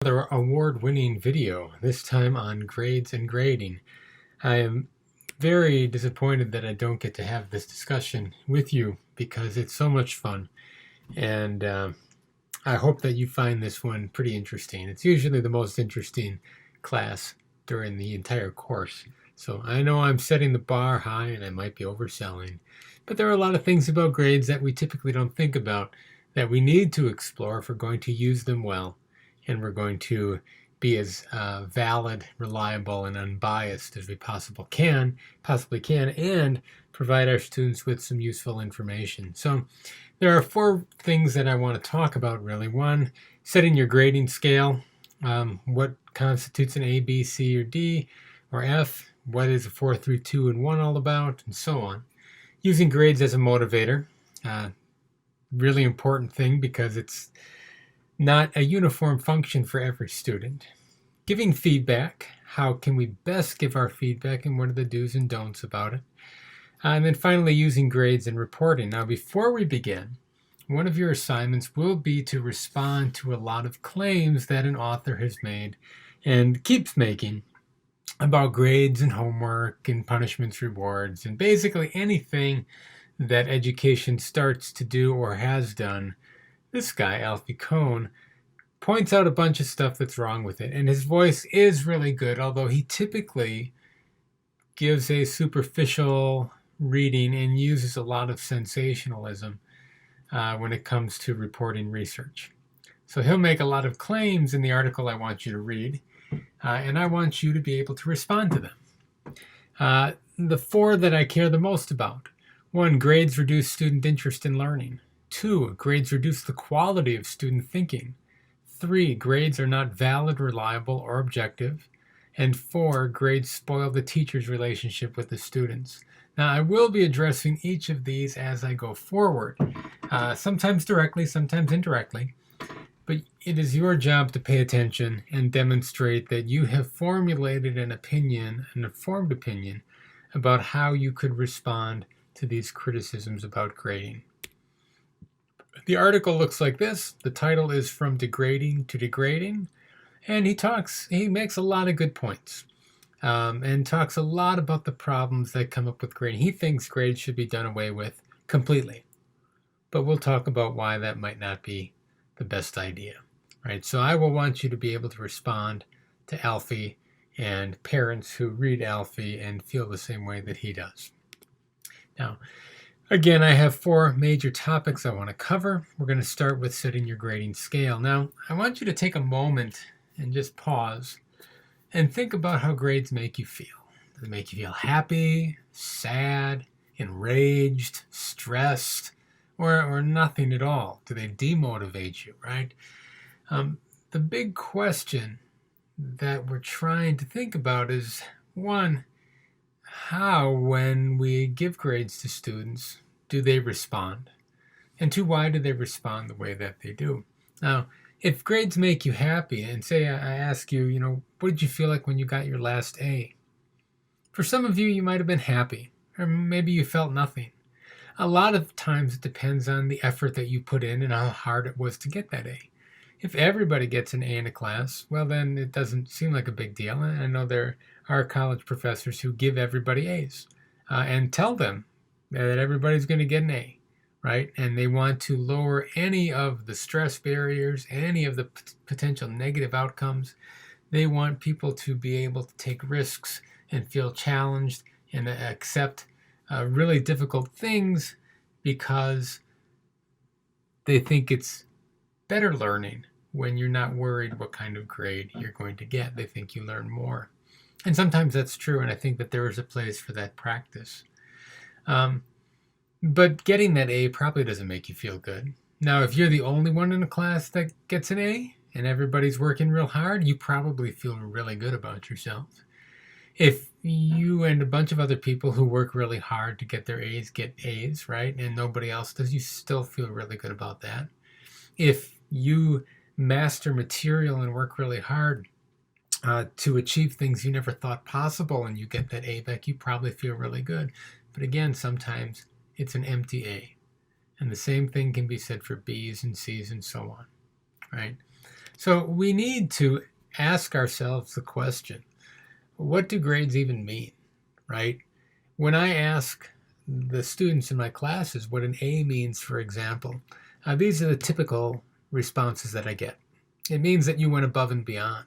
Another award-winning video, this time on grades and grading. I am very disappointed that I don't get to have this discussion with you because it's so much fun, and I hope that you find this one pretty interesting. It's usually the most interesting class during the entire course. So I know I'm setting the bar high and I might be overselling, but there are a lot of things about grades that we typically don't think about that we need to explore if we're going to use them well and we're going to be as valid, reliable, and unbiased as we possibly can, and provide our students with some useful information. So there are four things that I want to talk about really. One, setting your grading scale. What constitutes an A, B, C, or D, or F? What is a 4, 3, 2, and 1 all about? And so on. Using grades as a motivator. Really important thing because it's not a uniform function for every student. Giving feedback. How can we best give our feedback and what are the do's and don'ts about it? And then finally, using grades and reporting. Now, before we begin, one of your assignments will be to respond to a lot of claims that an author has made and keeps making about grades and homework and punishments, rewards, and basically anything that education starts to do or has done. This guy, Alfie Kohn, points out a bunch of stuff that's wrong with it. And his voice is really good, although he typically gives a superficial reading and uses a lot of sensationalism when it comes to reporting research. So he'll make a lot of claims in the article I want you to read, and I want you to be able to respond to them. The four that I care the most about. 1, grades reduce student interest in learning. 2, grades reduce the quality of student thinking. 3, grades are not valid, reliable, or objective. And 4, grades spoil the teacher's relationship with the students. Now, I will be addressing each of these as I go forward, sometimes directly, sometimes indirectly. But it is your job to pay attention and demonstrate that you have formulated an opinion, an informed opinion, about how you could respond to these criticisms about grading. The article looks like this. The title is From Degrading to Degrading, and he makes a lot of good points and talks a lot about the problems that come up with grading. He thinks grades should be done away with completely, but we'll talk about why that might not be the best idea, right? So I will want you to be able to respond to Alfie and parents who read Alfie and feel the same way that he does. Now, again, I have 4 major topics I want to cover. We're going to start with setting your grading scale. Now, I want you to take a moment and just pause and think about how grades make you feel. Do they make you feel happy, sad, enraged, stressed, or nothing at all? Do they demotivate you, right? The big question that we're trying to think about is, 1, how, when we give grades to students, do they respond? And 2, why do they respond the way that they do? Now, if grades make you happy, and say I ask you, what did you feel like when you got your last A? For some of you, you might have been happy, or maybe you felt nothing. A lot of times it depends on the effort that you put in and how hard it was to get that A. If everybody gets an A in a class, well, then it doesn't seem like a big deal. And I know there are college professors who give everybody A's and tell them that everybody's going to get an A, right? And they want to lower any of the stress barriers, any of the potential negative outcomes. They want people to be able to take risks and feel challenged and accept really difficult things because they think it's better learning when you're not worried what kind of grade you're going to get. They think you learn more. And sometimes that's true, and I think that there is a place for that practice. But getting that A probably doesn't make you feel good. Now, if you're the only one in a class that gets an A and everybody's working real hard, you probably feel really good about yourself. If you and a bunch of other people who work really hard to get their A's get A's, right, and nobody else does, you still feel really good about that. If you master material and work really hard to achieve things you never thought possible and you get that A back, you probably feel really good. But again, sometimes it's an empty A. And the same thing can be said for B's and C's and so on, right? So we need to ask ourselves the question, what do grades even mean, right? When I ask the students in my classes what an A means, for example, these are the typical responses that I get. It means that you went above and beyond,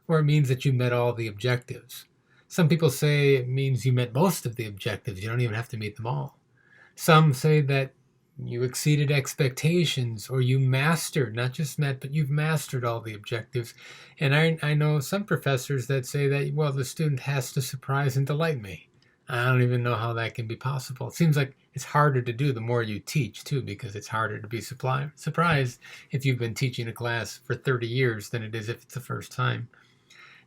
or it means that you met all the objectives. Some people say it means you met most of the objectives. You don't even have to meet them all. Some say that you exceeded expectations, or you mastered, not just met, but you've mastered all the objectives. And I know some professors that say that, well, the student has to surprise and delight me. I don't even know how that can be possible. It seems like it's harder to do the more you teach, too, because it's harder to be surprised if you've been teaching a class for 30 years than it is if it's the first time.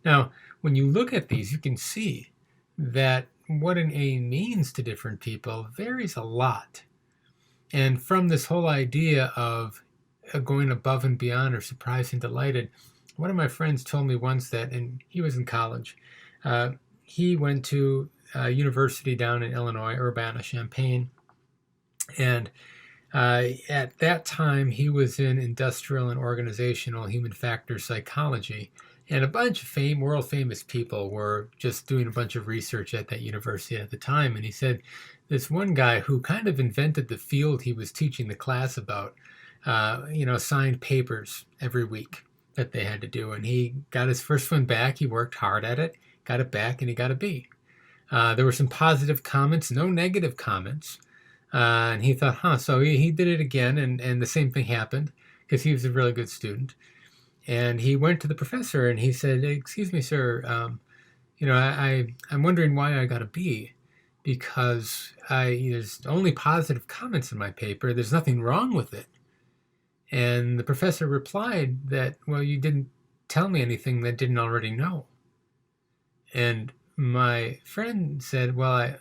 Now, when you look at these, you can see that what an A means to different people varies a lot. And from this whole idea of going above and beyond or surprised and delighted, one of my friends told me once that, and he was in college, he went to a university down in Illinois, Urbana-Champaign, and at that time he was in industrial and organizational human factor psychology, and a bunch of world famous people were just doing a bunch of research at that university at the time. And he said this one guy who kind of invented the field he was teaching the class about, signed papers every week that they had to do. And he got his first one back. He worked hard at it, got it back, and he got a B. There were some positive comments, no negative comments. And he thought, so he did it again. And the same thing happened because he was a really good student. And he went to the professor and he said, "Excuse me, sir, I'm wondering why I got a B, because there's only positive comments in my paper. There's nothing wrong with it." And the professor replied that, "Well, you didn't tell me anything that I didn't already know." And my friend said, "Well, I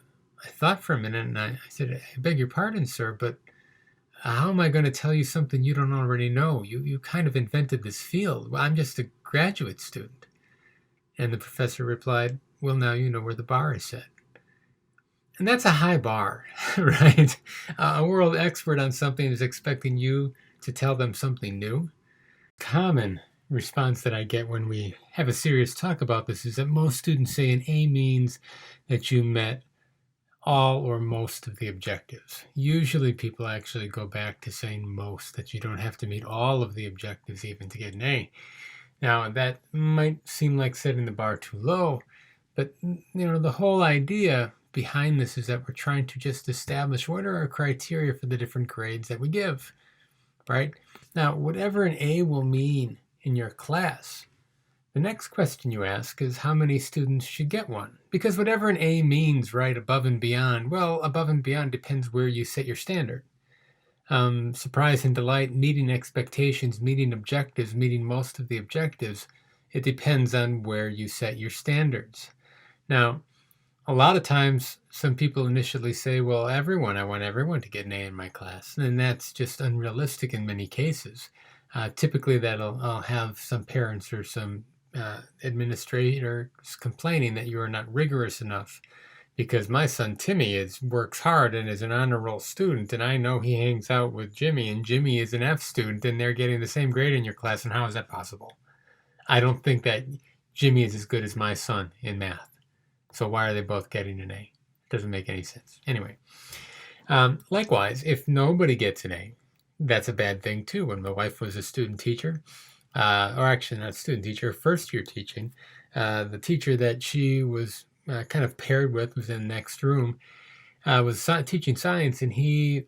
thought for a minute and I said, I beg your pardon, sir, but how am I going to tell you something you don't already know? You kind of invented this field. Well, I'm just a graduate student." And the professor replied, "Well, now you know where the bar is set." And that's a high bar, right? A world expert on something is expecting you to tell them something new. Common response that I get when we have a serious talk about this is that most students say an A means that you met all or most of the objectives. Usually people actually go back to saying most, that you don't have to meet all of the objectives even to get an A. Now, that might seem like setting the bar too low, but the whole idea behind this is that we're trying to just establish what are our criteria for the different grades that we give, right? Now, whatever an A will mean in your class, the next question you ask is how many students should get one? Because whatever an A means, right, above and beyond, well, above and beyond depends where you set your standard. Surprise and delight, meeting expectations, meeting objectives, meeting most of the objectives, it depends on where you set your standards. Now, a lot of times, some people initially say, well, I want everyone to get an A in my class. And that's just unrealistic in many cases. Typically, I'll have some parents or some administrators complaining that you are not rigorous enough, because my son Timmy works hard and is an honor roll student, and I know he hangs out with Jimmy, and Jimmy is an F student, and they're getting the same grade in your class, and how is that possible? I don't think that Jimmy is as good as my son in math, so why are they both getting an A? It doesn't make any sense. Anyway, likewise, if nobody gets an A, that's a bad thing too. When my wife was a student teacher, or actually not a student teacher, first year teaching, the teacher that she was kind of paired with was in the next room, was teaching science, and he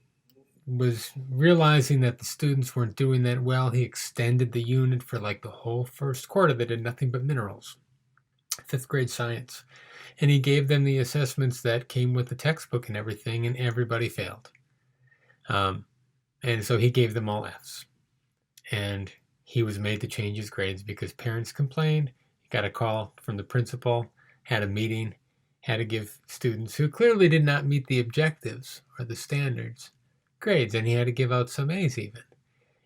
was realizing that the students weren't doing that well. He extended the unit for like the whole first quarter. They did nothing but minerals, 5th grade science. And he gave them the assessments that came with the textbook and everything, and everybody failed. And so he gave them all Fs. And he was made to change his grades because parents complained. He got a call from the principal, had a meeting, had to give students who clearly did not meet the objectives or the standards grades, and he had to give out some A's even.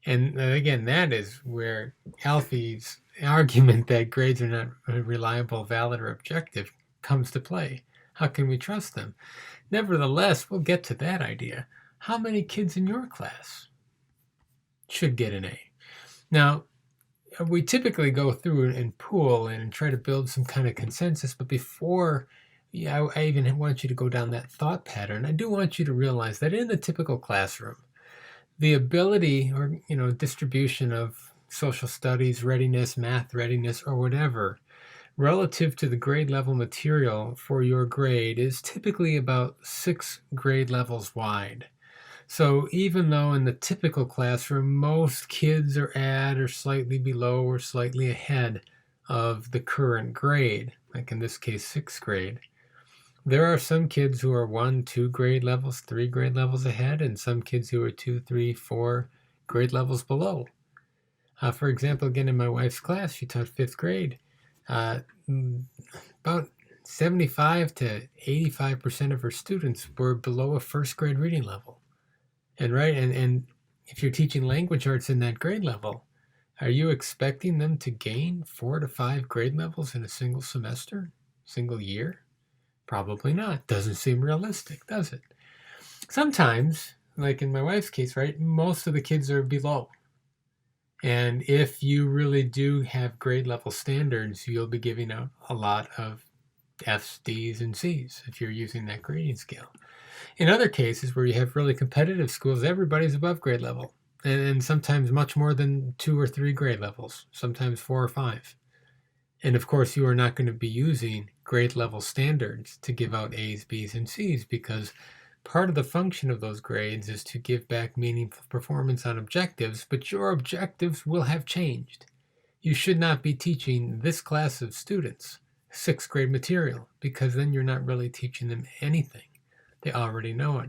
And again, that is where Alfie's argument that grades are not reliable, valid, or objective comes to play. How can we trust them? Nevertheless, we'll get to that idea. How many kids in your class should get an A? Now, we typically go through and pool and try to build some kind of consensus. But before, yeah, I even want you to go down that thought pattern. I do want you to realize that in the typical classroom, the ability or distribution of social studies readiness, math readiness, or whatever, relative to the grade level material for your grade is typically about 6 grade levels wide. So even though in the typical classroom, most kids are at or slightly below or slightly ahead of the current grade, like in this case, 6th grade, there are some kids who are 1, 2 grade levels, 3 grade levels ahead, and some kids who are 2, 3, 4 grade levels below. For example, again, in my wife's class, she taught 5th grade. About 75 to 85% of her students were below a 1st grade reading level. And if you're teaching language arts in that grade level, are you expecting them to gain 4 to 5 grade levels in a single semester, single year? Probably not. Doesn't seem realistic, does it? Sometimes, like in my wife's case, right, most of the kids are below. And if you really do have grade level standards, you'll be giving out a lot of F's, D's, and C's if you're using that grading scale. In other cases where you have really competitive schools, everybody's above grade level, and sometimes much more than 2 or 3 grade levels, sometimes 4 or 5. And of course, you are not going to be using grade level standards to give out A's, B's, and C's, because part of the function of those grades is to give back meaningful performance on objectives, but your objectives will have changed. You should not be teaching this class of students 6th grade material, because then you're not really teaching them anything. They already know it.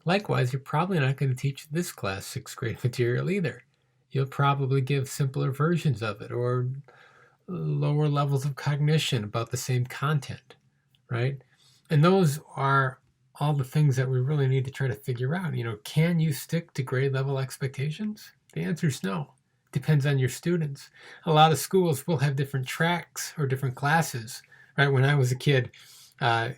Likewise, you're probably not going to teach this class 6th grade material either. You'll probably give simpler versions of it or lower levels of cognition about the same content, right? And those are all the things that we really need to try to figure out. Can you stick to grade level expectations? The answer is no. Depends on your students. A lot of schools will have different tracks or different classes, right? When I was a kid,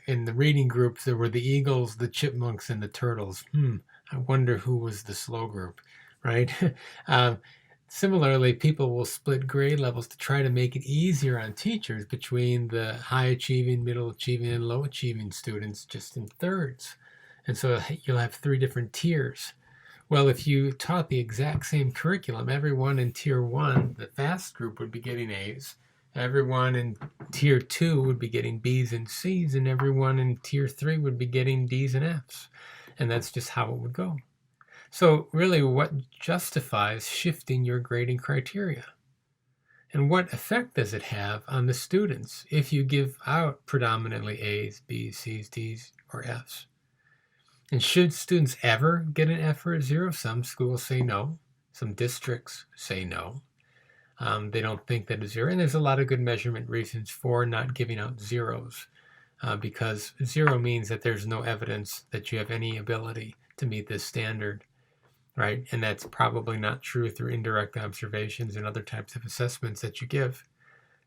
in the reading groups, there were the Eagles, the Chipmunks, and the Turtles. I wonder who was the slow group, right? Similarly, people will split grade levels to try to make it easier on teachers between the high achieving, middle achieving, and low achieving students just in thirds. And so you'll have 3 different tiers. Well, if you taught the exact same curriculum, everyone in tier 1, the fast group, would be getting A's. Everyone in tier 2 would be getting B's and C's, and everyone in tier 3 would be getting D's and F's. And that's just how it would go. So really, what justifies shifting your grading criteria? And what effect does it have on the students if you give out predominantly A's, B's, C's, D's, or F's? And should students ever get an F or a 0? Some schools say no. Some districts say no. They don't think that a 0, and there's a lot of good measurement reasons for not giving out 0s, because 0 means that there's no evidence that you have any ability to meet this standard, right? And that's probably not true through indirect observations and other types of assessments that you give.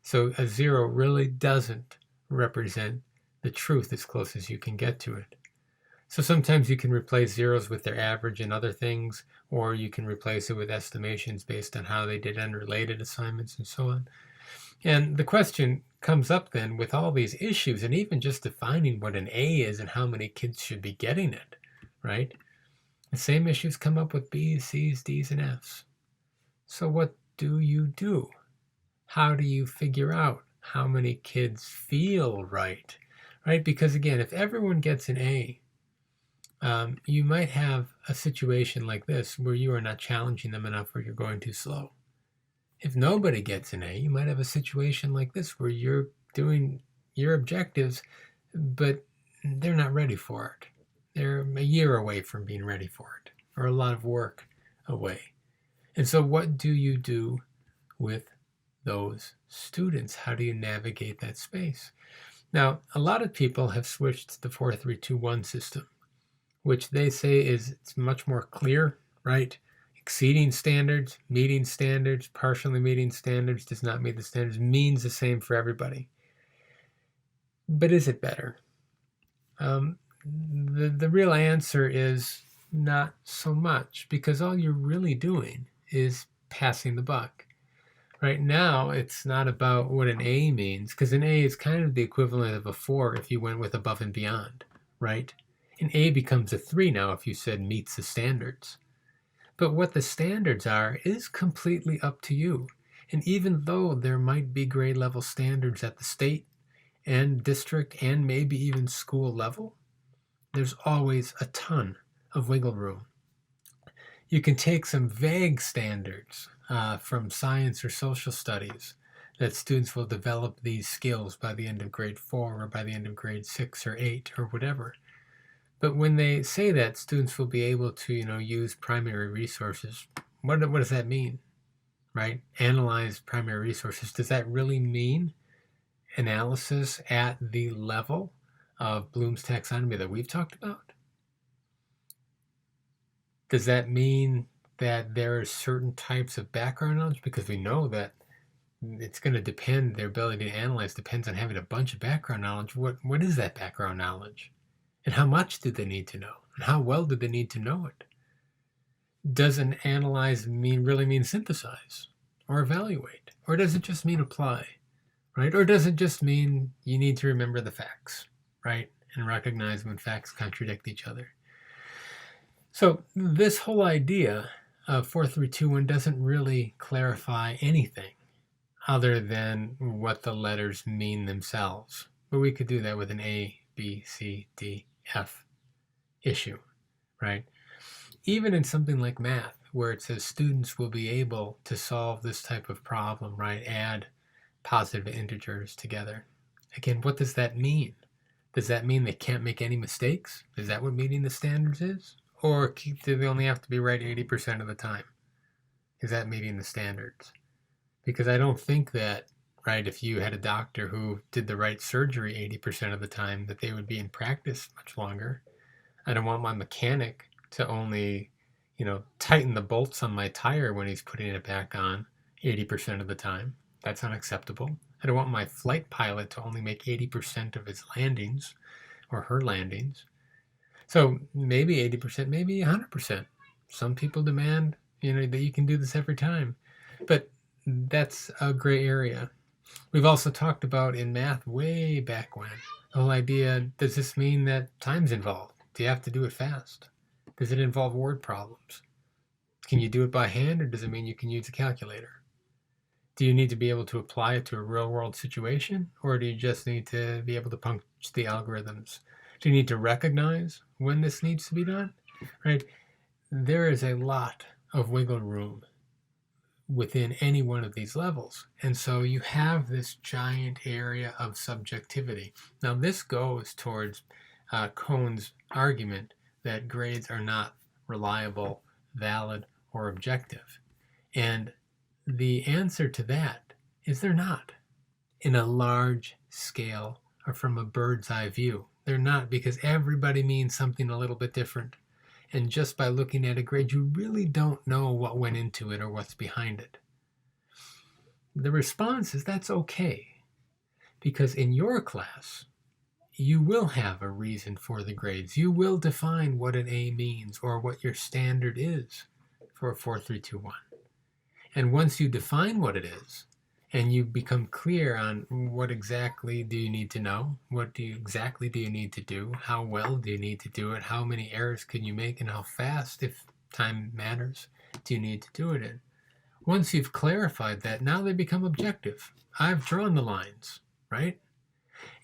So a 0 really doesn't represent the truth as close as you can get to it. So sometimes you can replace 0s with their average and other things, or you can replace it with estimations based on how they did unrelated assignments and so on. And the question comes up then with all these issues, and even just defining what an A is and how many kids should be getting it, right? The same issues come up with B's, C's, D's, and F's. So what do you do? How do you figure out how many kids feel right? Right? Because again, if everyone gets an A, you might have a situation like this where you are not challenging them enough or you're going too slow. If nobody gets an A, you might have a situation like this where you're doing your objectives, but they're not ready for it. They're a year away from being ready for it, or a lot of work away. And so what do you do with those students? How do you navigate that space? Now, a lot of people have switched to the 4-3-2-1 system, which they say it's much more clear, right? Exceeding standards, meeting standards, partially meeting standards, does not meet the standards, means the same for everybody. But is it better? The real answer is not so much, because all you're really doing is passing the buck. Right now, it's not about what an A means, because an A is kind of the equivalent of a 4 if you went with above and beyond, right? An A becomes a 3 now if you said meets the standards. But what the standards are is completely up to you. And even though there might be grade level standards at the state and district and maybe even school level, there's always a ton of wiggle room. You can take some vague standards from science or social studies that students will develop these skills by the end of grade 4 or by the end of grade 6 or 8 or whatever. But when they say that, students will be able to, use primary resources. What does that mean, right? Analyze primary resources. Does that really mean analysis at the level of Bloom's taxonomy that we've talked about? Does that mean that there are certain types of background knowledge? Because we know that it's going to depend, their ability to analyze depends on having a bunch of background knowledge. What is that background knowledge? And how much do they need to know? And how well do they need to know it? Does an analyze really mean synthesize or evaluate? Or does it just mean apply, right? Or does it just mean you need to remember the facts, right? And recognize when facts contradict each other. So this whole idea of 4321 doesn't really clarify anything other than what the letters mean themselves. But we could do that with an A, B, C, D, F issue, right? Even in something like math, where it says students will be able to solve this type of problem, right? Add positive integers together. Again, what does that mean? Does that mean they can't make any mistakes? Is that what meeting the standards is? Or do they only have to be right 80% of the time? Is that meeting the standards? Because I don't think that, right, if you had a doctor who did the right surgery 80% of the time, that they would be in practice much longer. I don't want my mechanic to only, tighten the bolts on my tire when he's putting it back on 80% of the time. That's unacceptable. I don't want my flight pilot to only make 80% of his landings or her landings. So maybe 80%, maybe 100%. Some people demand, that you can do this every time. But that's a gray area. We've also talked about in math way back when, the whole idea, does this mean that time's involved? Do you have to do it fast? Does it involve word problems? Can you do it by hand, or does it mean you can use a calculator? Do you need to be able to apply it to a real world situation, or do you just need to be able to punch the algorithms? Do you need to recognize when this needs to be done? Right? There is a lot of wiggle room within any one of these levels. And so you have this giant area of subjectivity. Now, this goes towards KOHN'S argument that grades are not reliable, valid, or objective. And the answer to that is they're not. In a large scale or from a bird's eye view, they're not, because everybody means something a little bit different. And just by looking at a grade, you really don't know what went into it or what's behind it. The response is that's okay, because in your class, you will have a reason for the grades. You will define what an A means or what your standard is for a 4321. And once you define what it is, and you become clear on what exactly do you need to know, exactly do you need to do, how well do you need to do it, how many errors can you make, and how fast, if time matters, do you need to do it in. Once you've clarified that, now they become objective. I've drawn the lines, right?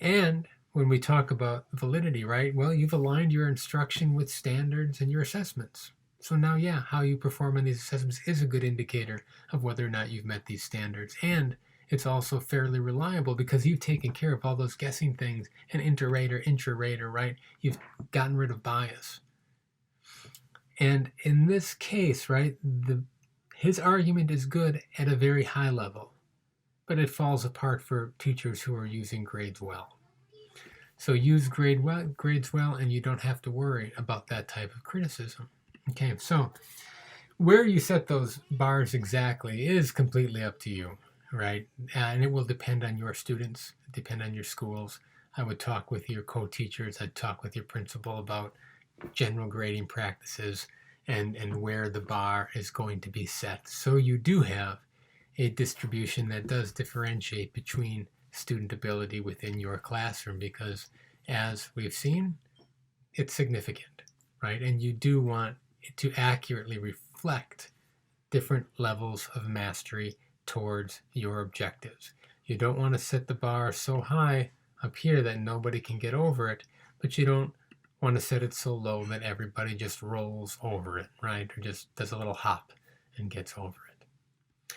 And when we talk about validity, right, well, you've aligned your instruction with standards and your assessments. So now, how you perform on these assessments is a good indicator of whether or not you've met these standards. And it's also fairly reliable because you've taken care of all those guessing things, and inter-rater, intra-rater, right? You've gotten rid of bias. And in this case, right, his argument is good at a very high level, but it falls apart for teachers who are using grades well. So use grades well, and you don't have to worry about that type of criticism. Okay, so where you set those bars exactly is completely up to you, right? And it will depend on your students, depend on your schools. I would talk with your co-teachers, I'd talk with your principal about general grading practices and where the bar is going to be set. So you do have a distribution that does differentiate between student ability within your classroom, because as we've seen, it's significant, right? And you do want it to accurately reflect different levels of mastery towards your objectives. You don't want to set the bar so high up here that nobody can get over it, but you don't want to set it so low that everybody just rolls over it, right? Or just does a little hop and gets over it.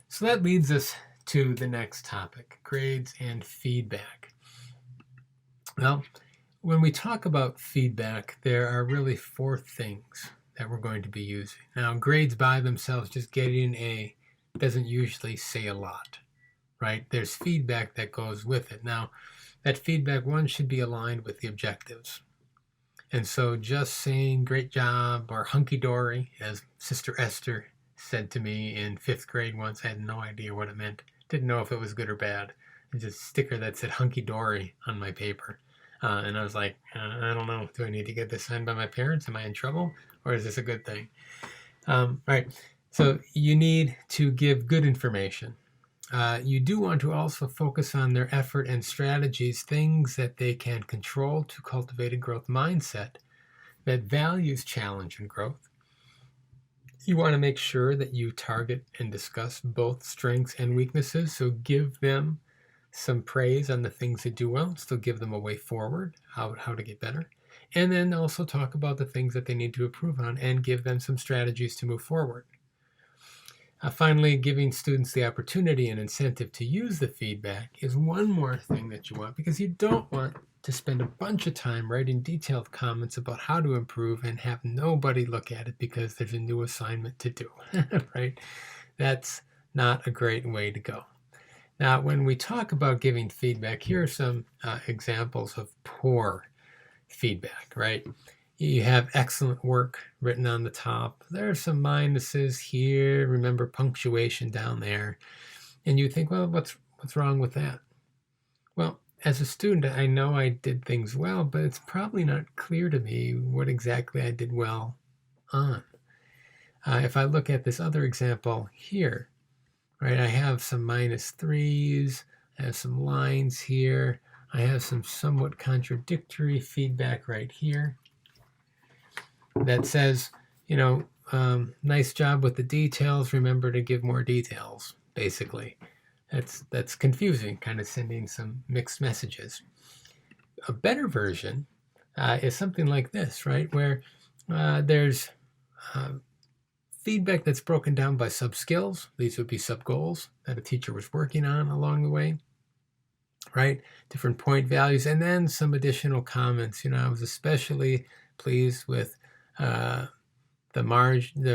So that leads us to the next topic, grades and feedback. Well, when we talk about feedback, there are really 4 things that we're going to be using. Now, grades by themselves, just getting an A, doesn't usually say a lot, right? There's feedback that goes with it. Now, that feedback, one, should be aligned with the objectives. And so just saying great job or hunky-dory, as Sister Esther said to me in 5th grade once, I had no idea what it meant. Didn't know if it was good or bad. There's a sticker that said hunky-dory on my paper. And I was like, I don't know. Do I need to get this signed by my parents? Am I in trouble? Or is this a good thing? Right. So you need to give good information. You do want to also focus on their effort and strategies, things that they can control to cultivate a growth mindset that values challenge and growth. You want to make sure that you target and discuss both strengths and weaknesses. So give them some praise on the things they do well, still give them a way forward, how to get better. And then also talk about the things that they need to improve on and give them some strategies to move forward. Finally, giving students the opportunity and incentive to use the feedback is one more thing that you want, because you don't want to spend a bunch of time writing detailed comments about how to improve and have nobody look at it because there's a new assignment to do, right? That's not a great way to go. Now, when we talk about giving feedback, here are some examples of poor feedback, right? You have excellent work written on the top. There are some minuses here. Remember punctuation down there. And you think, well, what's wrong with that? Well, as a student, I know I did things well, but it's probably not clear to me what exactly I did well on. If I look at this other example here, right, I have some -3s, I have some lines here, I have some somewhat contradictory feedback right here that says, nice job with the details, remember to give more details, basically. That's confusing, kind of sending some mixed messages. A better version is something like this, right, where there's feedback that's broken down by sub-skills. These would be sub-goals that a teacher was working on along the way, right? Different point values, and then some additional comments. I was especially pleased with the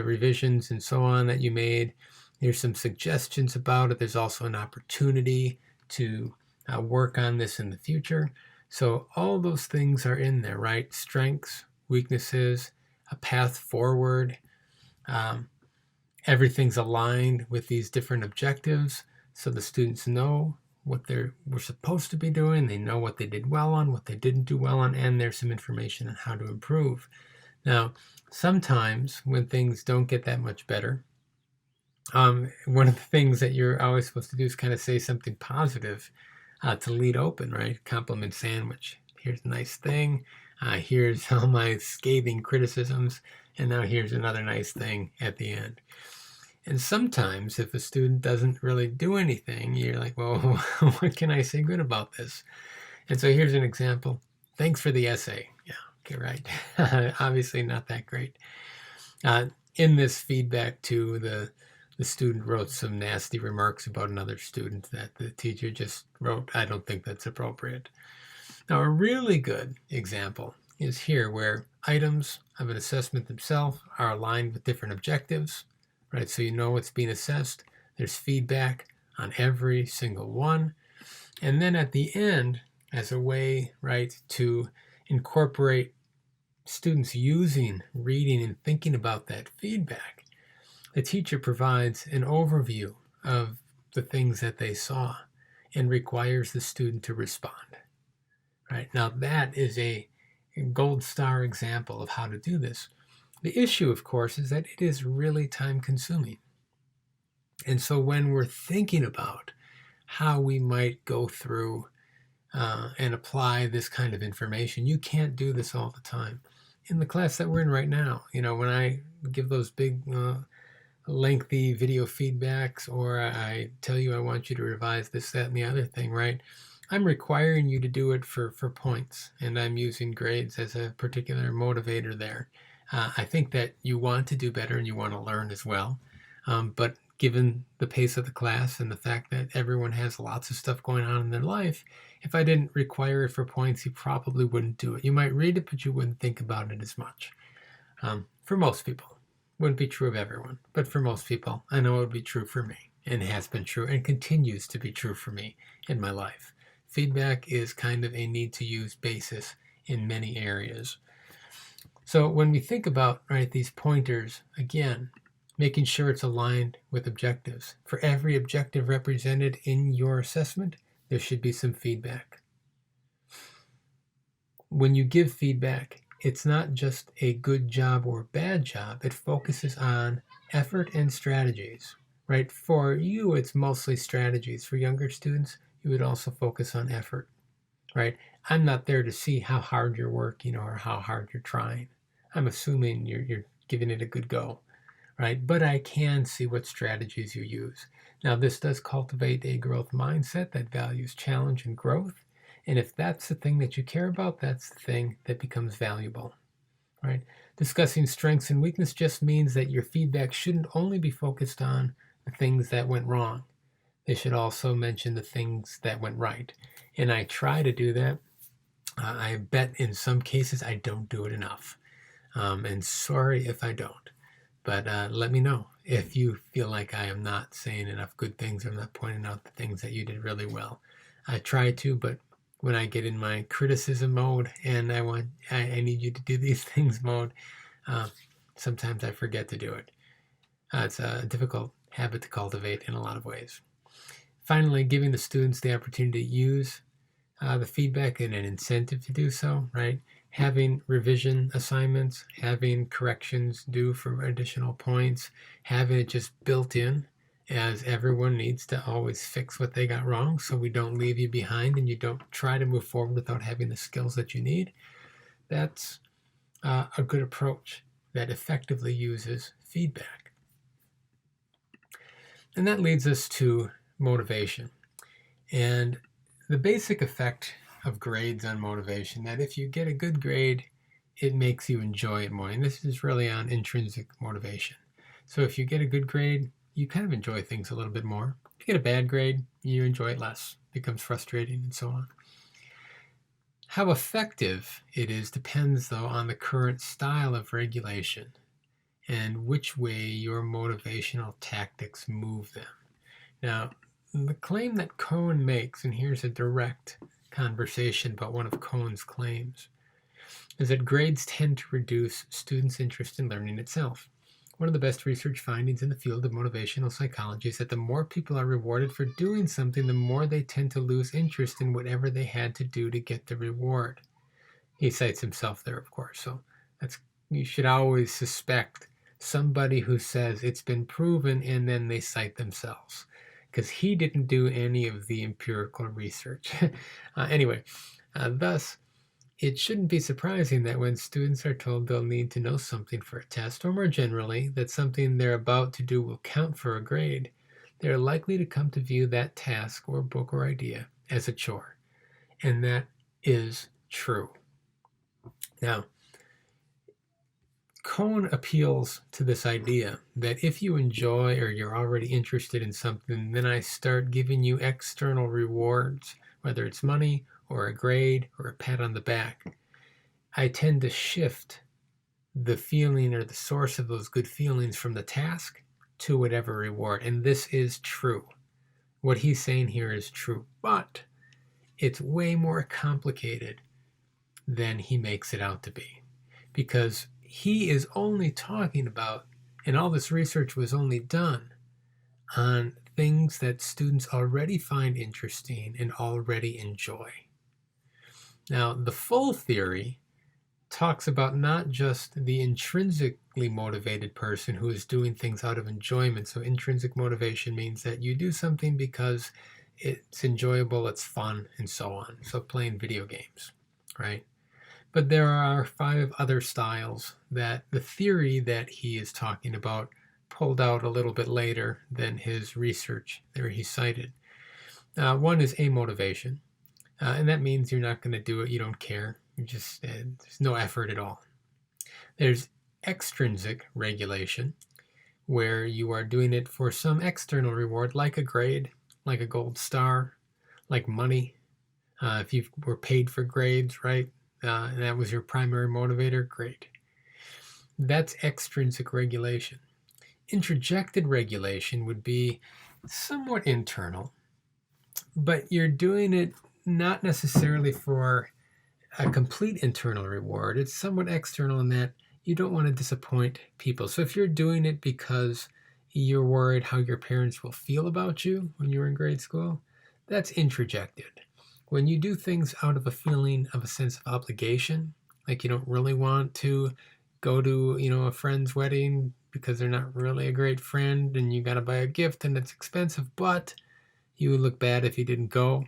revisions and so on that you made. There's some suggestions about it. There's also an opportunity to work on this in the future. So all those things are in there, right? Strengths, weaknesses, a path forward. Everything's aligned with these different objectives, so the students know what we're supposed to be doing. They know what they did well on, what they didn't do well on, and there's some information on how to improve. Now, sometimes when things don't get that much better, one of the things that you're always supposed to do is kind of say something positive to lead open, right? Compliment sandwich. Here's a nice thing. Here's all my scathing criticisms. And now here's another nice thing at the end. And sometimes if a student doesn't really do anything, you're like, well, what can I say good about this? And so here's an example. Thanks for the essay. Yeah, okay, right. Obviously not that great. In this feedback too, the student wrote some nasty remarks about another student that the teacher just wrote, I don't think that's appropriate. Now, a really good example is here, where items of an assessment themselves are aligned with different objectives, right? So you know what's being assessed. There's feedback on every single one. And then at the end, as a way, right, to incorporate students using, reading, and thinking about that feedback, the teacher provides an overview of the things that they saw and requires the student to respond. Right? Now, that is a gold star example of how to do this. The issue, of course, is that it is really time consuming. And so when we're thinking about how we might go through and apply this kind of information, you can't do this all the time. In the class that we're in right now, when I give those big lengthy video feedbacks, or I tell you I want you to revise this, that, and the other thing, right? I'm requiring you to do it for points, and I'm using grades as a particular motivator there. I think that you want to do better and you want to learn as well. But given the pace of the class and the fact that everyone has lots of stuff going on in their life, if I didn't require it for points, you probably wouldn't do it. You might read it, but you wouldn't think about it as much. For most people. Wouldn't be true of everyone, but for most people, I know it would be true for me, and has been true, and continues to be true for me in my life. Feedback is kind of a need-to-use basis in many areas. So when we think about, right, these pointers, again, making sure it's aligned with objectives. For every objective represented in your assessment, there should be some feedback. When you give feedback, it's not just a good job or bad job. It focuses on effort and strategies, right? For you, it's mostly strategies. For younger students, you would also focus on effort, right? I'm not there to see how hard you're working or how hard you're trying. I'm assuming you're giving it a good go, right? But I can see what strategies you use. Now, this does cultivate a growth mindset that values challenge and growth. And if that's the thing that you care about, that's the thing that becomes valuable, right? Discussing strengths and weakness just means that your feedback shouldn't only be focused on the things that went wrong. They should also mention the things that went right. And I try to do that. I bet in some cases I don't do it enough. And sorry if I don't. But let me know if you feel like I am not saying enough good things, or I'm not pointing out the things that you did really well. I try to, but when I get in my criticism mode and I need you to do these things mode, sometimes I forget to do it. It's a difficult habit to cultivate in a lot of ways. Finally, giving the students the opportunity to use the feedback and an incentive to do so, right? Having revision assignments, having corrections due for additional points, having it just built in, as everyone needs to always fix what they got wrong so we don't leave you behind and you don't try to move forward without having the skills that you need. That's a good approach that effectively uses feedback. And that leads us to motivation. And the basic effect of grades on motivation, that if you get a good grade, it makes you enjoy it more. And this is really on intrinsic motivation. So if you get a good grade, you kind of enjoy things a little bit more. If you get a bad grade, you enjoy it less. It becomes frustrating and so on. How effective it is depends, though, on the current style of regulation and which way your motivational tactics move them. Now, the claim that Cohn makes, and here's a direct conversation about one of Cohn's claims, is that grades tend to reduce students' interest in learning itself. One of the best research findings in the field of motivational psychology is that the more people are rewarded for doing something, the more they tend to lose interest in whatever they had to do to get the reward. He cites himself there, of course, so you should always suspect somebody who says it's been proven and then they cite themselves, because he didn't do any of the empirical research. Thus, it shouldn't be surprising that when students are told they'll need to know something for a test, or more generally, that something they're about to do will count for a grade, they're likely to come to view that task or book or idea as a chore. And that is true. Now, Cohn appeals to this idea that if you enjoy or you're already interested in something, then I start giving you external rewards, whether it's money or a grade or a pat on the back. I tend to shift the feeling or the source of those good feelings from the task to whatever reward. And this is true. What he's saying here is true, but it's way more complicated than he makes it out to be, because he is only talking about, and all this research was only done on things that students already find interesting and already enjoy. Now, the full theory talks about not just the intrinsically motivated person who is doing things out of enjoyment. So intrinsic motivation means that you do something because it's enjoyable, it's fun, and so on. So playing video games, right? But there are 5 other styles that the theory that he is talking about pulled out a little bit later than his research there he cited. One is amotivation, and that means you're not going to do it, you don't care. You just there's no effort at all. There's extrinsic regulation, where you are doing it for some external reward, like a grade, like a gold star, like money. If you were paid for grades, right, and that was your primary motivator, great. That's extrinsic regulation. Introjected regulation would be somewhat internal, but you're doing it not necessarily for a complete internal reward. It's somewhat external in that you don't want to disappoint people. So if you're doing it because you're worried how your parents will feel about you when you're in grade school, that's introjected. When you do things out of a feeling of a sense of obligation, like you don't really want to go to, a friend's wedding because they're not really a great friend and you got to buy a gift and it's expensive, but you would look bad if you didn't go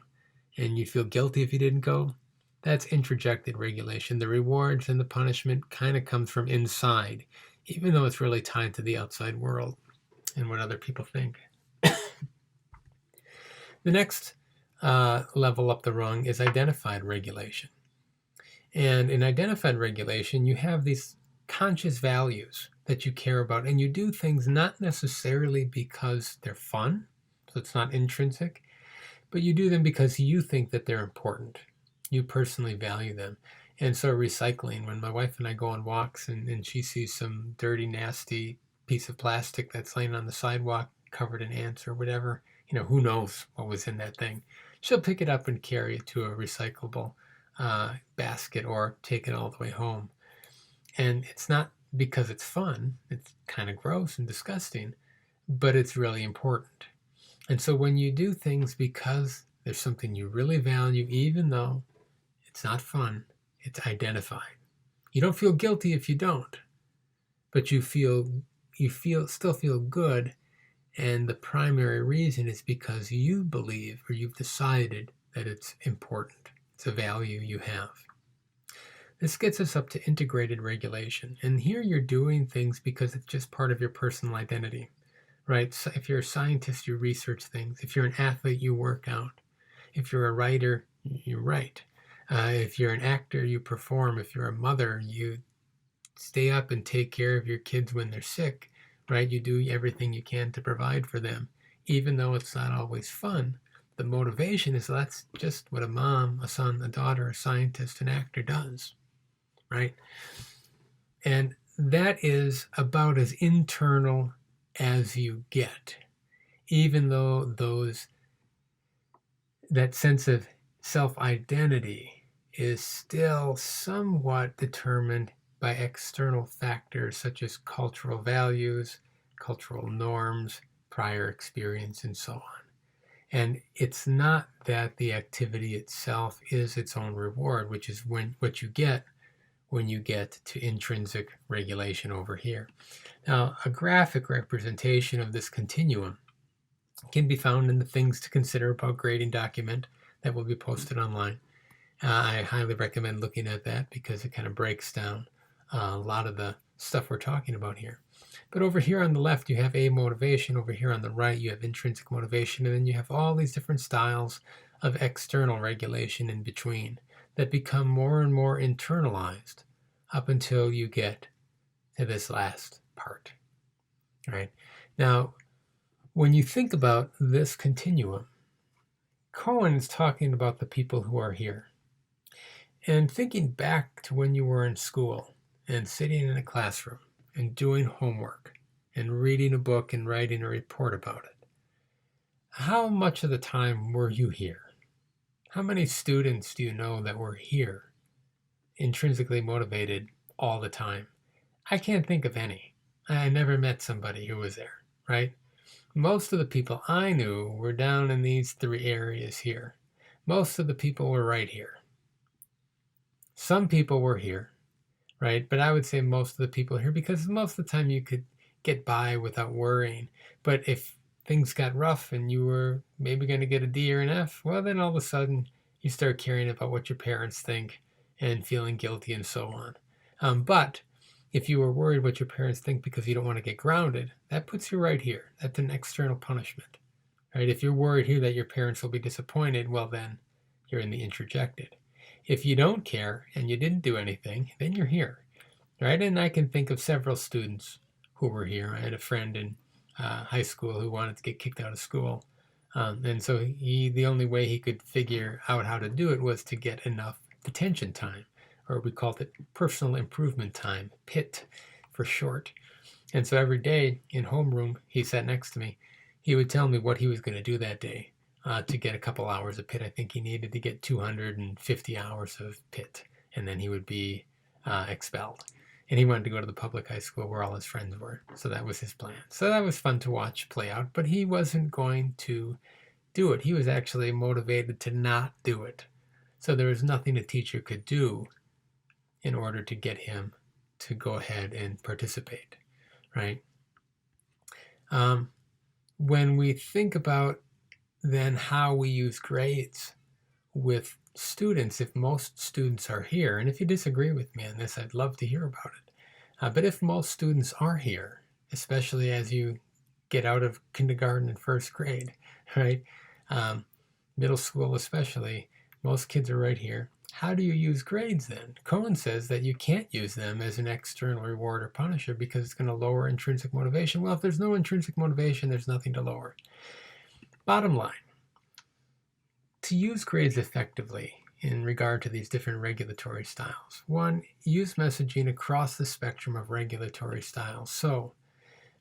and you feel guilty if you didn't go. That's introjected regulation. The rewards and the punishment kind of comes from inside, even though it's really tied to the outside world and what other people think. The next level up the rung is identified regulation. And in identified regulation, you have these conscious values that you care about, and you do things not necessarily because they're fun, so it's not intrinsic, but you do them because you think that they're important. You personally value them. And so recycling, when my wife and I go on walks and she sees some dirty, nasty piece of plastic that's laying on the sidewalk covered in ants or whatever, who knows what was in that thing, she'll pick it up and carry it to a recyclable basket or take it all the way home. And it's not because it's fun, it's kind of gross and disgusting, but it's really important. And so when you do things because there's something you really value, even though it's not fun, it's identified. You don't feel guilty if you don't, but you still feel good. And the primary reason is because you believe or you've decided that it's important. It's a value you have. This gets us up to integrated regulation. And here you're doing things because it's just part of your personal identity, right? So if you're a scientist, you research things. If you're an athlete, you work out. If you're a writer, you write. If you're an actor, you perform. If you're a mother, you stay up and take care of your kids when they're sick, right? You do everything you can to provide for them, even though it's not always fun. The motivation is that's just what a mom, a son, a daughter, a scientist, an actor does, right? And that is about as internal as you get, even though that sense of self-identity is still somewhat determined by external factors such as cultural values, cultural norms, prior experience, and so on. And it's not that the activity itself is its own reward, which is what you get when you get to intrinsic regulation over here. Now, a graphic representation of this continuum can be found in the Things to Consider About Grading document that will be posted online. I highly recommend looking at that because it kind of breaks down a lot of the stuff we're talking about here. But over here on the left, you have amotivation. Over here on the right, you have intrinsic motivation. And then you have all these different styles of external regulation in between that become more and more internalized up until you get to this last part. All right. Now, when you think about this continuum, Cohen is talking about the people who are here. And thinking back to when you were in school and sitting in a classroom and doing homework and reading a book and writing a report about it, how much of the time were you here? How many students do you know that were here, intrinsically motivated all the time? I can't think of any. I never met somebody who was there, right? Most of the people I knew were down in these 3 areas here. Most of the people were right here. Some people were here, right? But I would say most of the people here, because most of the time you could get by without worrying. But if things got rough and you were maybe going to get a D or an F, well, then all of a sudden you start caring about what your parents think and feeling guilty and so on. But if you were worried what your parents think because you don't want to get grounded, that puts you right here. That's an external punishment, right? If you're worried here that your parents will be disappointed, well, then you're in the introjected. If you don't care and you didn't do anything, then you're here, right? And I can think of several students who were here. I had a friend in high school who wanted to get kicked out of school. And so the only way he could figure out how to do it was to get enough detention time, or we called it personal improvement time, PIT for short. And so every day in homeroom, he sat next to me. He would tell me what he was going to do that day to get a couple hours of PIT. I think he needed to get 250 hours of PIT, and then he would be expelled. And he wanted to go to the public high school where all his friends were. So that was his plan. So that was fun to watch play out, but he wasn't going to do it. He was actually motivated to not do it. So there was nothing a teacher could do in order to get him to go ahead and participate, right? When we think about then how we use grades with students, if most students are here, and if you disagree with me on this, I'd love to hear about it. But if most students are here, especially as you get out of kindergarten and first grade, right? Middle school especially, most kids are right here. How do you use grades then? Cohen says that you can't use them as an external reward or punisher because it's going to lower intrinsic motivation. Well, if there's no intrinsic motivation, there's nothing to lower. Bottom line, to use grades effectively in regard to these different regulatory styles. One, use messaging across the spectrum of regulatory styles. So,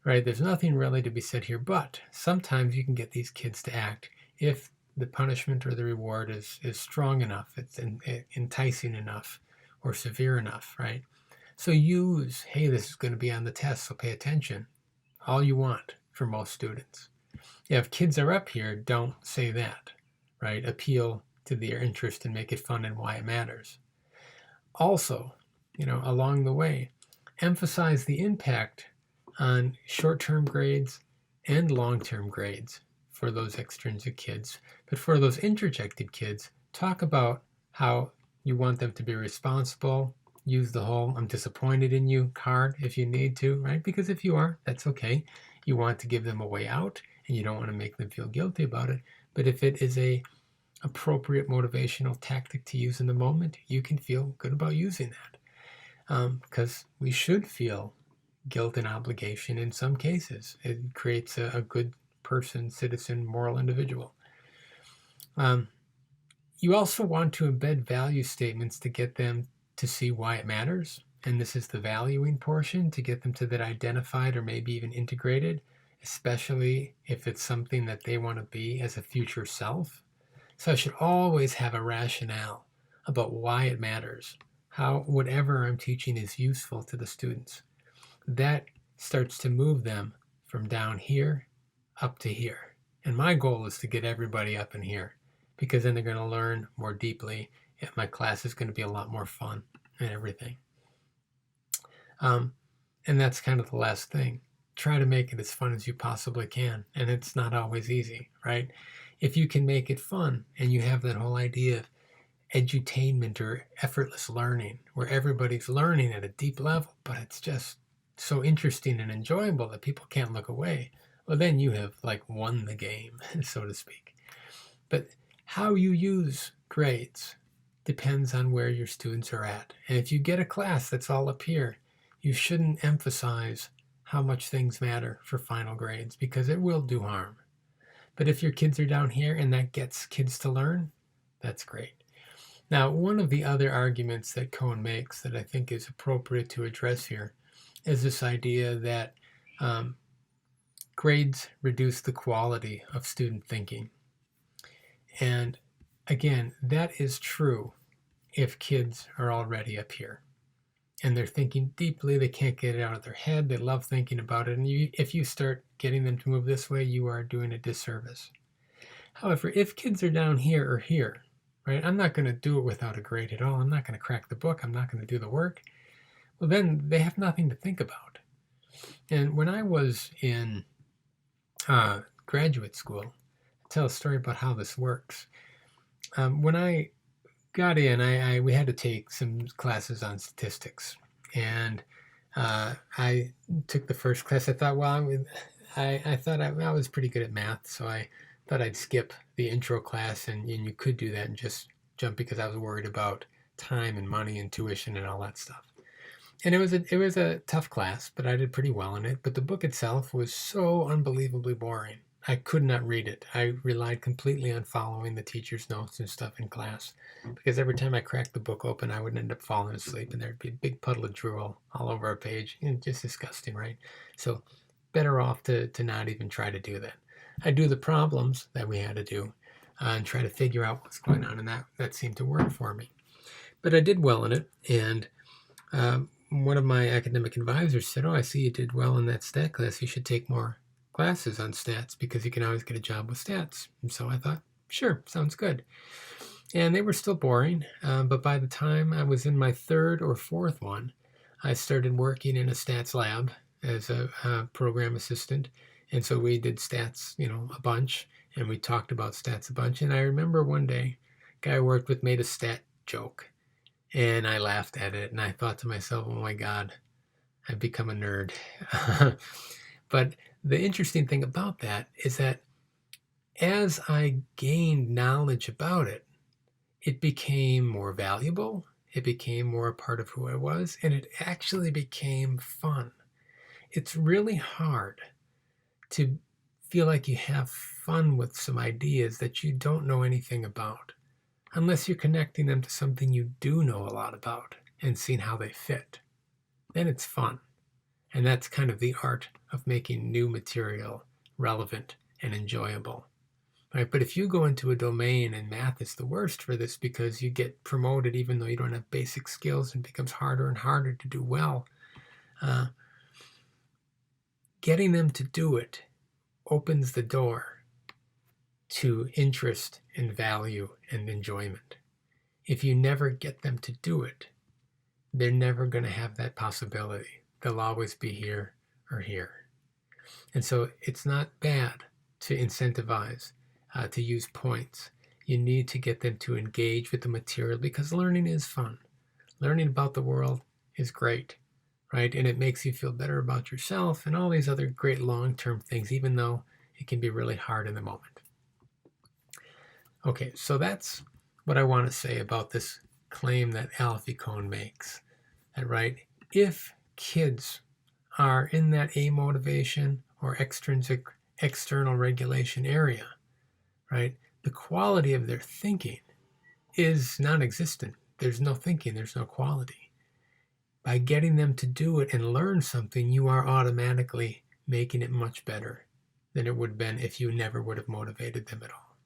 right, there's nothing really to be said here, but sometimes you can get these kids to act if the punishment or the reward is strong enough, it's enticing enough, or severe enough, right? So use, hey, this is going to be on the test, so pay attention, all you want for most students. If kids are up here, don't say that, right? Appeal to their interest and make it fun and why it matters. Also, along the way, emphasize the impact on short-term grades and long-term grades for those extrinsic kids. But for those interjected kids, talk about how you want them to be responsible. Use the whole "I'm disappointed in you" card if you need to, right? Because if you are, that's okay. You want to give them a way out and you don't want to make them feel guilty about it. But if it is a appropriate motivational tactic to use in the moment, you can feel good about using that. Because we should feel guilt and obligation in some cases. It creates a good person, citizen, moral individual. You also want to embed value statements to get them to see why it matters. And this is the valuing portion, to get them to that identified or maybe even integrated, especially if it's something that they want to be as a future self. So I should always have a rationale about why it matters, how whatever I'm teaching is useful to the students. That starts to move them from down here up to here. And my goal is to get everybody up in here, because then they're going to learn more deeply and my class is going to be a lot more fun and everything. And that's kind of the last thing. Try to make it as fun as you possibly can. And it's not always easy, right? If you can make it fun and you have that whole idea of edutainment or effortless learning, where everybody's learning at a deep level, but it's just so interesting and enjoyable that people can't look away, well, then you have won the game, so to speak. But how you use grades depends on where your students are at. And if you get a class that's all up here, you shouldn't emphasize how much things matter for final grades, because it will do harm. But if your kids are down here and that gets kids to learn, that's great. Now, one of the other arguments that Cohen makes that I think is appropriate to address here is this idea that grades reduce the quality of student thinking. And again, that is true if kids are already up here and they're thinking deeply, they can't get it out of their head, they love thinking about it, and if you start getting them to move this way, you are doing a disservice. However, if kids are down here or here, right, I'm not going to do it without a grade at all. I'm not going to crack the book. I'm not going to do the work. well, then they have nothing to think about. And when I was in graduate school, I'll tell a story about how this works. When I got in, we had to take some classes on statistics, and I took the first class. I thought, well, I thought I was pretty good at math, so I thought I'd skip the intro class, and you could do that and just jump because I was worried about time and money and tuition and all that stuff. And it was a tough class, but I did pretty well in it. But the book itself was so unbelievably boring. I could not read it. I relied completely on following the teacher's notes and stuff in class, because every time I cracked the book open, I would end up falling asleep, and there'd be a big puddle of drool all over a page. Just disgusting, right? So better off to not even try to do that. I do the problems that we had to do and try to figure out what's going on, and that seemed to work for me. But I did well in it, and one of my academic advisors said, "Oh, I see you did well in that stat class. You should take more classes on stats because you can always get a job with stats." And so I thought, sure, sounds good. And they were still boring, but by the time I was in my third or fourth one, I started working in a stats lab as a program assistant. And so we did stats, a bunch, and we talked about stats a bunch. And I remember one day, a guy I worked with made a stat joke, and I laughed at it, and I thought to myself, oh my God, I've become a nerd. But the interesting thing about that is that as I gained knowledge about it, it became more valuable, it became more a part of who I was, and it actually became fun. It's really hard to feel like you have fun with some ideas that you don't know anything about, unless you're connecting them to something you do know a lot about and seeing how they fit. Then it's fun. And that's kind of the art of making new material relevant and enjoyable. Right? But if you go into a domain, and math is the worst for this because you get promoted even though you don't have basic skills, and it becomes harder and harder to do well, getting them to do it opens the door to interest and value and enjoyment. If you never get them to do it, they're never going to have that possibility. They'll always be here or here. And so it's not bad to incentivize, to use points. You need to get them to engage with the material because learning is fun. Learning about the world is great, right? And it makes you feel better about yourself and all these other great long-term things, even though it can be really hard in the moment. Okay, so that's what I want to say about this claim that Alfie Kohn makes. That, right, if kids are in that amotivation or extrinsic external regulation area, right, the quality of their thinking is non-existent. There's no thinking, there's no quality. By getting them to do it and learn something, you are automatically making it much better than it would have been if you never would have motivated them at all.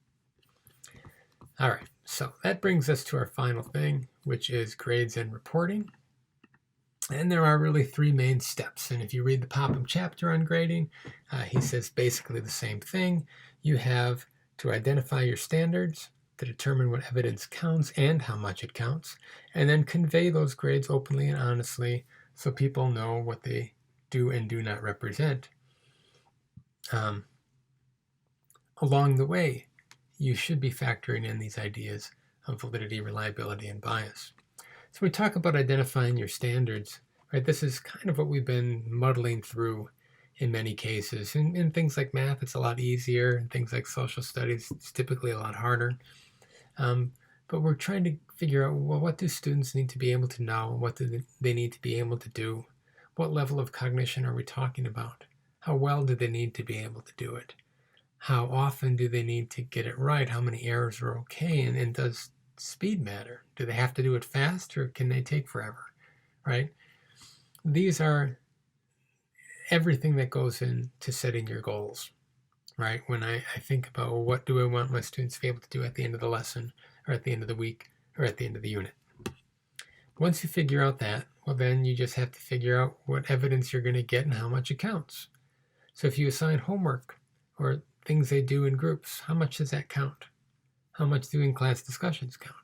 All right, so that brings us to our final thing, which is grades and reporting. And there are really three main steps. And if you read the Popham chapter on grading, he says basically the same thing. You have to identify your standards, to determine what evidence counts and how much it counts, and then convey those grades openly and honestly so people know what they do and do not represent. Along the way, you should be factoring in these ideas of validity, reliability, and bias. So we talk about identifying your standards, right? This is kind of what we've been muddling through in many cases. In things like math, it's a lot easier. In things like social studies, it's typically a lot harder. But we're trying to figure out, well, what do students need to be able to know? What do they need to be able to do? What level of cognition are we talking about? How well do they need to be able to do it? How often do they need to get it right? How many errors are okay? And does speed matter? Do they have to do it fast, or can they take forever, right? These are everything that goes into setting your goals, right? When I think about, well, what do I want my students to be able to do at the end of the lesson, or at the end of the week, or at the end of the unit? Once you figure out that, well, then you just have to figure out what evidence you're going to get and how much it counts. So if you assign homework or things they do in groups, how much does that count? How much do in-class discussions count?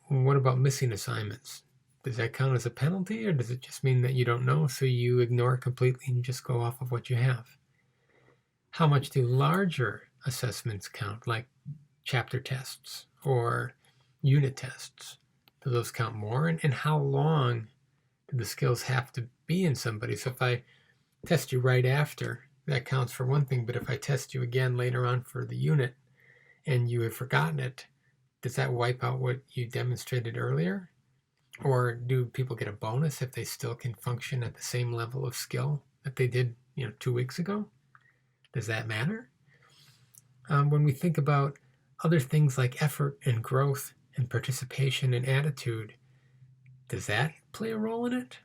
What about missing assignments? Does that count as a penalty, or does it just mean that you don't know, so you ignore it completely and you just go off of what you have? How much do larger assessments count, like chapter tests or unit tests? Do those count more? And how long do the skills have to be in somebody? So if I test you right after, that counts for one thing, but if I test you again later on for the unit and you have forgotten it, does that wipe out what you demonstrated earlier? Or do people get a bonus if they still can function at the same level of skill that they did 2 weeks ago? Does that matter? When we think about other things like effort and growth and participation and attitude, does that play a role in it?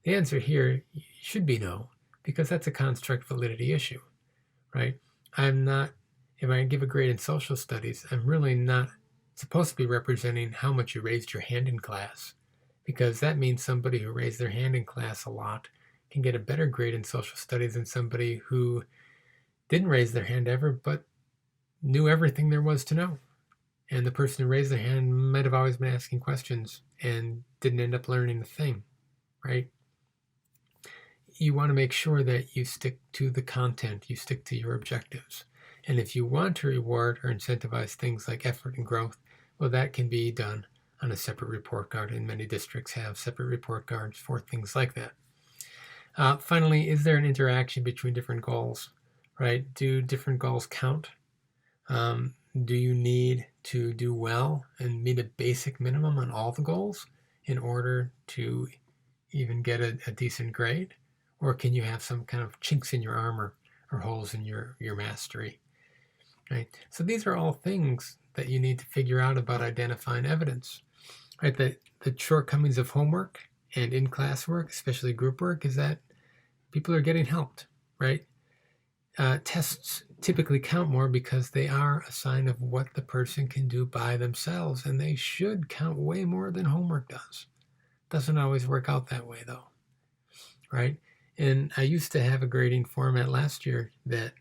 The answer here should be no, because that's a construct validity issue, right? If I give a grade in social studies, I'm really not supposed to be representing how much you raised your hand in class, because that means somebody who raised their hand in class a lot can get a better grade in social studies than somebody who didn't raise their hand ever, but knew everything there was to know. And the person who raised their hand might have always been asking questions and didn't end up learning a thing, right? You want to make sure that you stick to the content, you stick to your objectives. And if you want to reward or incentivize things like effort and growth, well, that can be done on a separate report card, and many districts have separate report cards for things like that. Finally, is there an interaction between different goals, right? Do different goals count? Do you need to do well and meet a basic minimum on all the goals in order to even get a decent grade? Or can you have some kind of chinks in your armor or holes in your mastery? Right? So these are all things that you need to figure out about identifying evidence. Right? The shortcomings of homework and in-class work, especially group work, is that people are getting helped, right? Tests typically count more because they are a sign of what the person can do by themselves, and they should count way more than homework does. Doesn't always work out that way, though, right? And I used to have a grading format last year that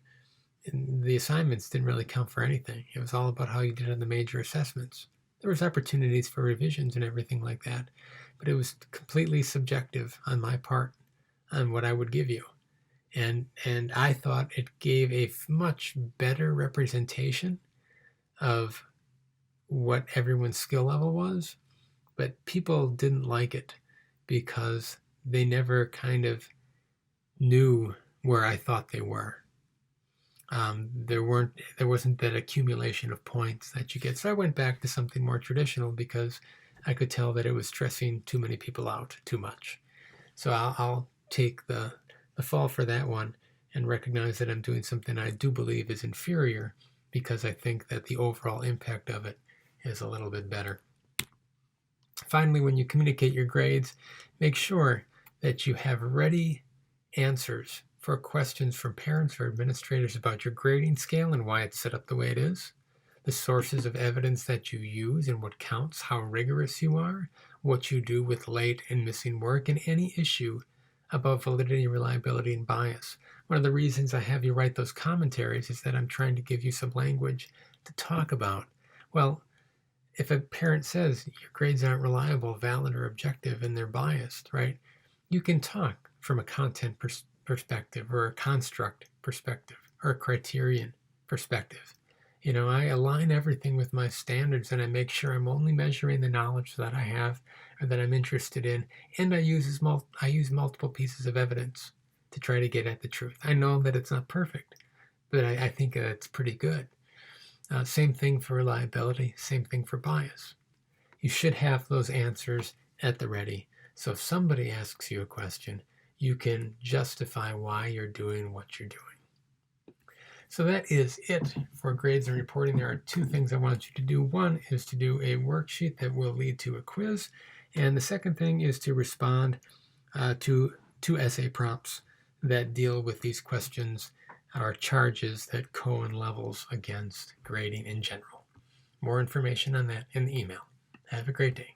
the assignments didn't really count for anything. It was all about how you did on the major assessments. There was opportunities for revisions and everything like that, but it was completely subjective on my part on what I would give you. And I thought it gave a much better representation of what everyone's skill level was, but people didn't like it because they never kind of knew where I thought they were. There wasn't that accumulation of points that you get. So I went back to something more traditional because I could tell that it was stressing too many people out too much. So I'll take the fall for that one and recognize that I'm doing something I do believe is inferior because I think that the overall impact of it is a little bit better. Finally, when you communicate your grades, make sure that you have ready answers for questions from parents or administrators about your grading scale and why it's set up the way it is, the sources of evidence that you use and what counts, how rigorous you are, what you do with late and missing work, and any issue about validity, reliability, and bias. One of the reasons I have you write those commentaries is that I'm trying to give you some language to talk about. Well, if a parent says your grades aren't reliable, valid, or objective, and they're biased, right? You can talk from a content perspective or a construct perspective or a criterion perspective. I align everything with my standards and I make sure I'm only measuring the knowledge that I have or that I'm interested in, and I use multiple pieces of evidence to try to get at the truth. I know that it's not perfect, but I think it's pretty good. Same thing for reliability, same thing for bias. You should have those answers at the ready. So if somebody asks you a question, you can justify why you're doing what you're doing. So that is it for grades and reporting. There are two things I want you to do. One is to do a worksheet that will lead to a quiz. And the second thing is to respond to two essay prompts that deal with these questions or charges that Cohen levels against grading in general. More information on that in the email. Have a great day.